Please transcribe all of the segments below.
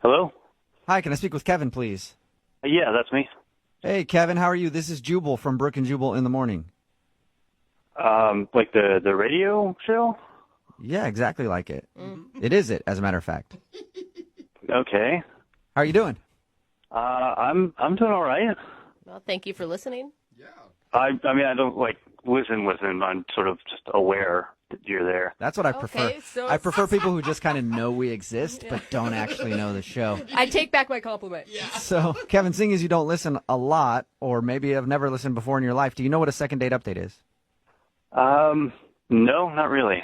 Hello? Hi, can I speak with Kevin, please? Yeah, that's me. Hey, Kevin, how are you? This is Jubal from Brook and Jubal in the Morning. Like the radio show? Yeah, exactly like it. It is it, as a matter of fact. Okay. How are you doing? I'm doing all right. Well, thank you for listening. I mean, I don't like listen. I'm sort of just aware that you're there. That's what I prefer. Okay, so I prefer people who just kind of know we exist, but don't actually know the show. I take back my compliment. So, Kevin, seeing as you don't listen a lot, or maybe have never listened before in your life, do you know what a second date update is? No, not really.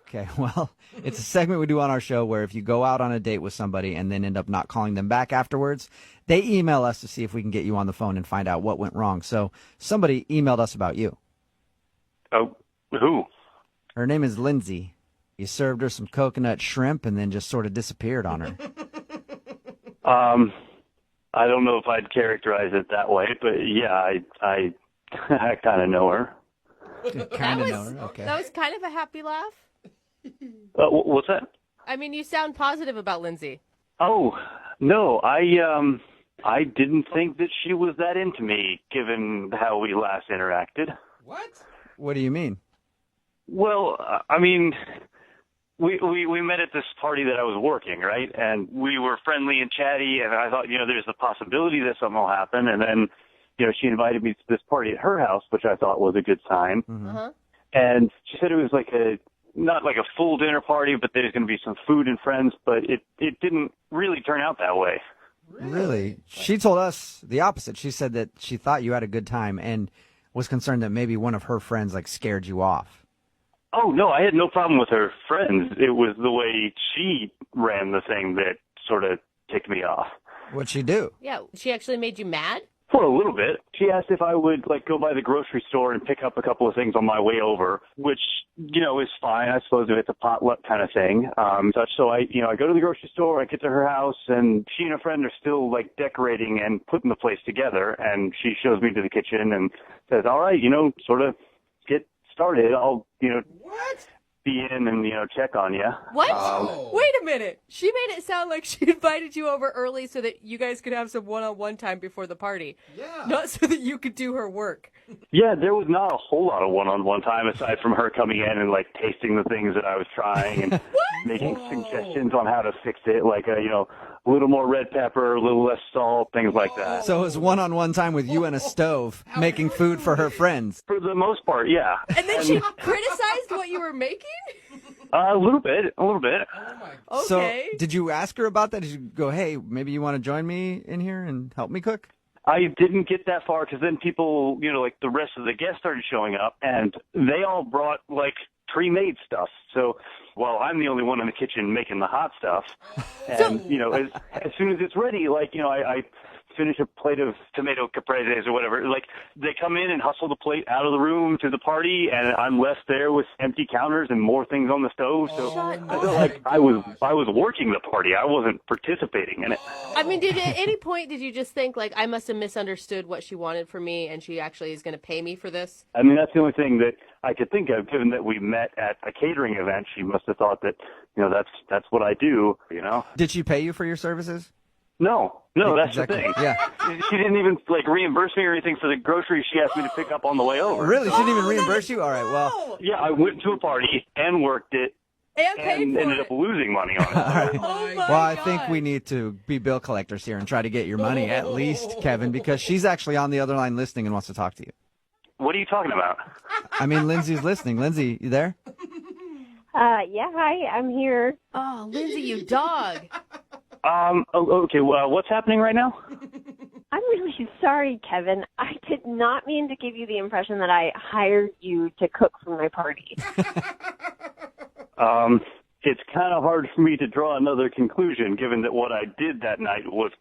Okay, well, it's a segment we do on our show where if you go out on a date with somebody and then end up not calling them back afterwards, they email us to see if we can get you on the phone and find out what went wrong. So somebody emailed us about you. Oh, who? Her name is Lindsay. You served her some coconut shrimp and then just sort of disappeared on her. I don't know if I'd characterize it that way, but yeah, I I kind of know her. Kind of know her. Okay. That was kind of a happy laugh. What's that? I mean, you sound positive about Lindsay. Oh, no, I didn't think that she was that into me, given how we last interacted. What do you mean? Well, I mean, we met at this party that I was working, right? And we were friendly and chatty, and I thought, there's the possibility that something will happen. And then, she invited me to this party at her house, which I thought was a good sign. Mm-hmm. Uh-huh. And she said it was not like a full dinner party, but there's going to be some food and friends, but it didn't really turn out that way. Really? She told us the opposite. She said that she thought you had a good time and was concerned that maybe one of her friends scared you off. Oh, no, I had no problem with her friends. It was the way she ran the thing that sort of ticked me off. What'd she do? Yeah, she actually made you mad? For a little bit. She asked if I would go by the grocery store and pick up a couple of things on my way over, which, is fine, I suppose, if it's a potluck kind of thing. So I go to the grocery store, I get to her house, and she and a friend are still decorating and putting the place together. And she shows me to the kitchen and says, all right, sort of get started. I'll, What? be in and, check on you. What? Wait a minute. She made it sound like she invited you over early so that you guys could have some one-on-one time before the party. Yeah. Not so that you could do her work. Yeah, there was not a whole lot of one-on-one time aside from her coming in and tasting the things that I was trying and making suggestions on how to fix it, a little more red pepper, a little less salt, things like that. So it was one-on-one time with you and a stove making food for her friends. For the most part, yeah. And then she criticized what you were making? A little bit. Okay. So did you ask her about that? Did you go, hey, maybe you want to join me in here and help me cook? I didn't get that far because then people, the rest of the guests started showing up, and they all brought, pre-made stuff. So while I'm the only one in the kitchen making the hot stuff, and, as soon as it's ready, I finish a plate of tomato capreses or whatever, they come in and hustle the plate out of the room to the party, and I'm left there with empty counters and more things on the stove. So I feel like I was working the party. I wasn't participating in it. I mean, at any point did you just think, I must have misunderstood what she wanted from me and she actually is going to pay me for this? I mean, that's the only thing that I could think of, given that we met at a catering event. She must have thought that, that's what I do, Did she pay you for your services? No, that's Exactly. the thing. Yeah. She didn't even reimburse me or anything for the groceries she asked me to pick up on the way over. Really? She didn't even reimburse you? All right, well. Yeah, I went to a party and worked it and ended up losing money on it. All right. Oh my Well, I God. think we need to be bill collectors here and try to get your money at least, Kevin, because she's actually on the other line listening and wants to talk to you. What are you talking about? I mean, Lindsay's listening. Lindsay, you there? Yeah, hi, I'm here. Oh, Lindsay, you dog. Okay, well, what's happening right now? I'm really sorry, Kevin. I did not mean to give you the impression that I hired you to cook for my party. It's kind of hard for me to draw another conclusion, given that what I did that night was